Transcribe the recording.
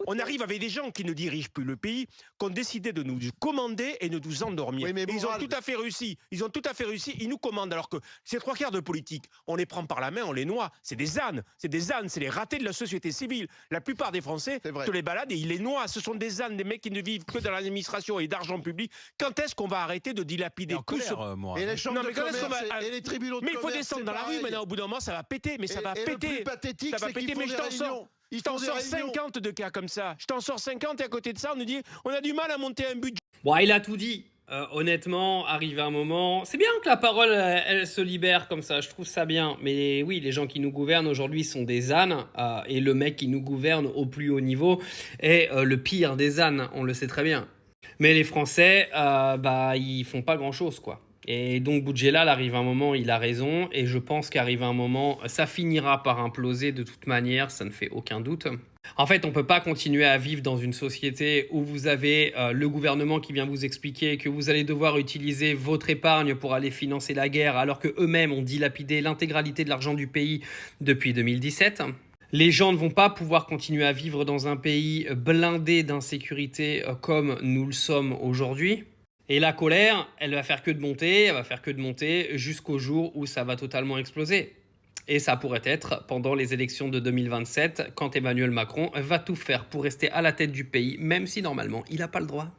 On arrive avec des gens qui ne dirigent plus le pays, qui ont décidé de nous commander et de nous endormir. Oui, mais et ils ont tout à fait réussi. Ils ont tout à fait réussi. Ils nous commandent alors que ces trois quarts de politique, on les prend par la main, on les noie. C'est des ânes. C'est les ratés de la société civile. La plupart des Français te les baladent et ils les noient. Ce sont des ânes, des mecs qui ne vivent que dans l'administration et d'argent public. Quand est-ce qu'on va arrêter de dilapider tout ce... Et les chambres de commerce et les tribunaux de Mais il faut commerce, descendre c'est dans la rue pareil. maintenant. Au bout d'un moment, ça va péter. Mais ça va Et le péter. plus pathétique, Ça va c'est qu'ils péter. font Mais des je t'en sors. réunions. Je t'en sors 50 de cas comme ça. Je t'en sors 50 et à côté de ça, on nous dit on a du mal à monter un budget. Bon, il a tout dit. Honnêtement, arrivé un moment, c'est bien que la parole elle se libère comme ça, je trouve ça bien. Mais oui, les gens qui nous gouvernent aujourd'hui sont des ânes, et le mec qui nous gouverne au plus haut niveau est le pire des ânes, on le sait très bien. Mais les Français, ils font pas grand-chose, quoi. Et donc Boudjelal, arrive un moment, il a raison, et je pense qu'arrive un moment, ça finira par imploser de toute manière, ça ne fait aucun doute. En fait, on ne peut pas continuer à vivre dans une société où vous avez le gouvernement qui vient vous expliquer que vous allez devoir utiliser votre épargne pour aller financer la guerre, alors qu'eux-mêmes ont dilapidé l'intégralité de l'argent du pays depuis 2017. Les gens ne vont pas pouvoir continuer à vivre dans un pays blindé d'insécurité comme nous le sommes aujourd'hui. Et la colère, elle va faire que de monter jusqu'au jour où ça va totalement exploser. Et ça pourrait être pendant les élections de 2027, quand Emmanuel Macron va tout faire pour rester à la tête du pays, même si normalement il n'a pas le droit.